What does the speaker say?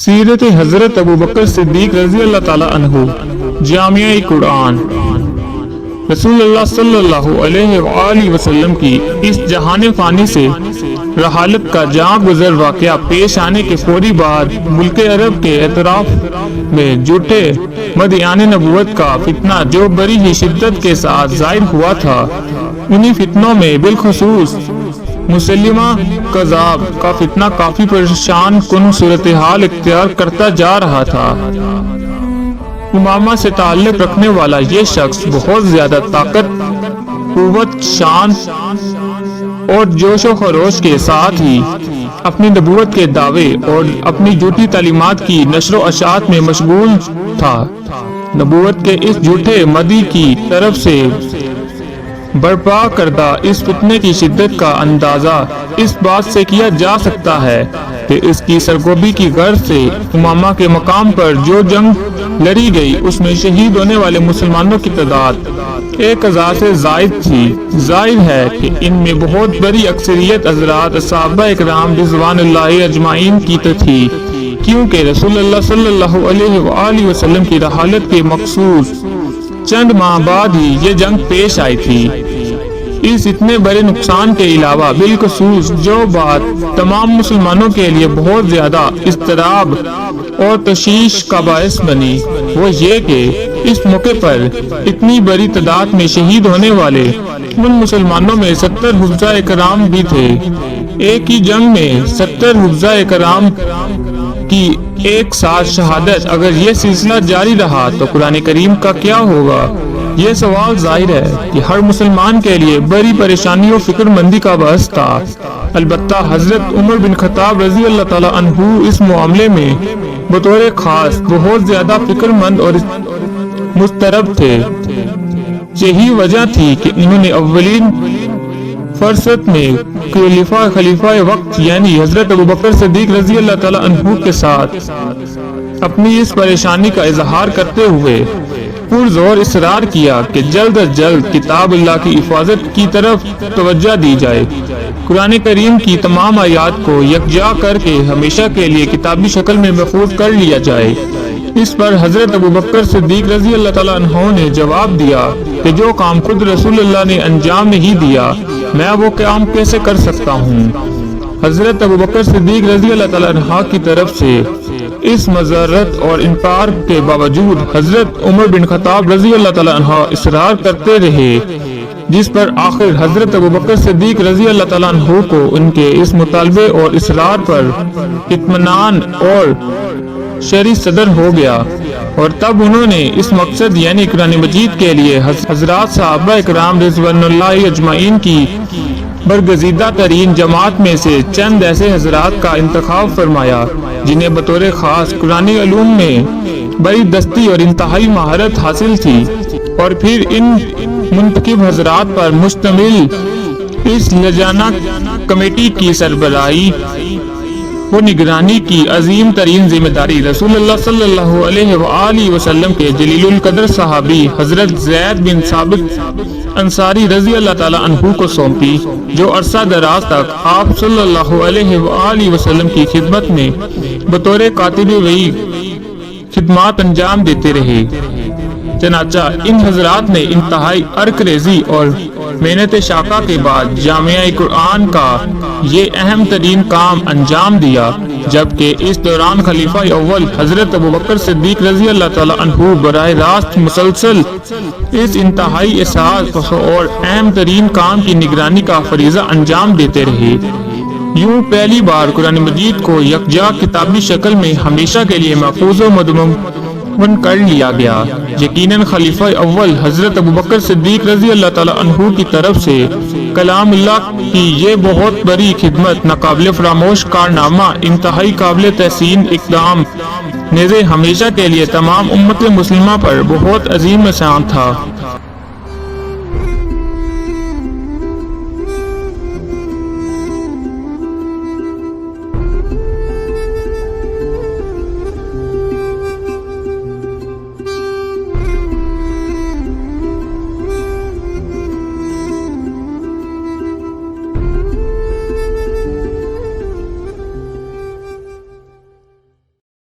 سیرت حضرت ابوبکر صدیق رضی اللہ تعالی عنہ، جامعہ قرآن۔ رسول اللہ صلی اللہ علیہ وآلہ وسلم کی اس جہان فانی سے رحالت کا جہاں گزر واقعہ پیش آنے کے فوری بعد ملک عرب کے اطراف میں جھوٹے مدعیان نبوت کا فتنہ جو بڑی ہی شدت کے ساتھ ظاہر ہوا تھا، انہی فتنوں میں بالخصوص مسلمہ کذاب کا فتنہ کافی پریشان کن صورتحال اختیار کرتا جا رہا تھا۔ امامہ سے تعلق رکھنے والا یہ شخص بہت زیادہ طاقت، قوت، شان اور جوش و خروش کے ساتھ ہی اپنی نبوت کے دعوے اور اپنی جھوٹی تعلیمات کی نشر و اشاعت میں مشغول تھا۔ نبوت کے اس جھوٹے مدعی کی طرف سے برپا کردہ اس فتنے کی شدت کا اندازہ اس بات سے کیا جا سکتا ہے کہ اس کی سرگوبی کی غرض سے امامہ کے مقام پر جو جنگ لڑی گئی اس میں شہید ہونے والے مسلمانوں کی تعداد 1000 سے زائد تھی۔ ظاہر ہے کہ ان میں بہت بڑی اکثریت حضرات صحابہ اکرام رضوان اللہ اجمعین کی تھی، کیونکہ رسول اللہ صلی اللہ علیہ وآلہ وسلم کی رحالت کے مخصوص چند ماہ بعد ہی یہ جنگ پیش آئی تھی۔ اس اتنے بڑے نقصان کے علاوہ بالخصوص جو بات تمام مسلمانوں کے لیے بہت زیادہ اضطراب اور تشویش کا باعث بنی، وہ یہ کہ اس موقع پر اتنی بڑی تعداد میں شہید ہونے والے ان مسلمانوں میں 70 حفظاء کرام بھی تھے۔ ایک ہی جنگ میں 70 حفظاء کرام کی ایک ساتھ شہادت، اگر یہ سلسلہ جاری رہا تو قرآن کریم کا کیا ہوگا؟ یہ سوال ظاہر ہے کہ ہر مسلمان کے لیے بڑی پریشانی و فکر مندی کا باعث تھا۔ البتہ حضرت عمر بن خطاب رضی اللہ تعالی عنہ اس معاملے میں بطور خاص بہت زیادہ فکر مند اور مضطرب تھے۔ یہی وجہ تھی کہ انہوں نے اولین فرصت میں خلیفہ وقت یعنی حضرت ابوبکر صدیق رضی اللہ تعالی عنہ کے ساتھ اپنی اس پریشانی کا اظہار کرتے ہوئے پرزور اصرار کیا کہ جلد از جلد کتاب اللہ کی حفاظت کی طرف توجہ دی جائے، قرآن کریم کی تمام آیات کو یکجا کر کے ہمیشہ کے لیے کتابی شکل میں محفوظ کر لیا جائے۔ اس پر حضرت ابوبکر صدیق رضی اللہ تعالی عنہ نے جواب دیا کہ جو کام خود رسول اللہ نے انجام نہیں دیا، میں وہ کام کیسے کر سکتا ہوں؟ حضرت ابوبکر صدیق رضی اللہ تعالی عنہ کی طرف سے اس مذرت اور انکار کے باوجود حضرت عمر بن خطاب رضی اللہ تعالی عنہ اصرار کرتے رہے، جس پر آخر حضرت ابوبکر صدیق رضی اللہ تعالی عنہ کو ان کے اس مطالبے اور اصرار پر اطمینان اور شرعی صدر ہو گیا، اور تب انہوں نے اس مقصد یعنی قرآن مجید کے لیے حضرات صحابہ اکرام رضوان اللہ اجمعین کی برگزیدہ ترین جماعت میں سے چند ایسے حضرات کا انتخاب فرمایا جنہیں بطور خاص قرآن علوم میں بڑی دستی اور انتہائی مہارت حاصل تھی، اور پھر ان منتخب حضرات پر مشتمل اس لجنہ کمیٹی کی سربراہی و نگرانی کی عظیم ترین ذمہ داری رسول اللہ صلی اللہ علیہ وآلہ وسلم کے جلیل القدر صحابی حضرت زید بن ثابت انصاری رضی اللہ تعالی عنہ کو سونپی، جو عرصہ دراز تک آپ صلی اللہ علیہ وآلہ وسلم کی خدمت میں بطور کاتب وحی خدمات انجام دیتے رہے۔ چنانچہ ان حضرات نے انتہائی عرق ریزی اور محنت شاقہ کے بعد جامعہ قرآن کا یہ اہم ترین کام انجام دیا، جبکہ اس دوران خلیفہ اول حضرت ابوبکر صدیق رضی اللہ تعالی عنہ براہ راست مسلسل اس انتہائی احساس اور اہم ترین کام کی نگرانی کا فریضہ انجام دیتے رہے۔ یوں پہلی بار قرآن مجید کو یکجا کتابی شکل میں ہمیشہ کے لیے محفوظ و مضمون کر لیا گیا۔ یقیناً خلیفہ اول حضرت ابوبکر صدیق رضی اللہ تعالی عنہ کی طرف سے کلام اللہ کی یہ بہت بڑی خدمت، ناقابل فراموش کارنامہ، انتہائی قابل تحسین اقدام نیز ہمیشہ کے لیے تمام امت مسلمہ پر بہت عظیم احسان تھا۔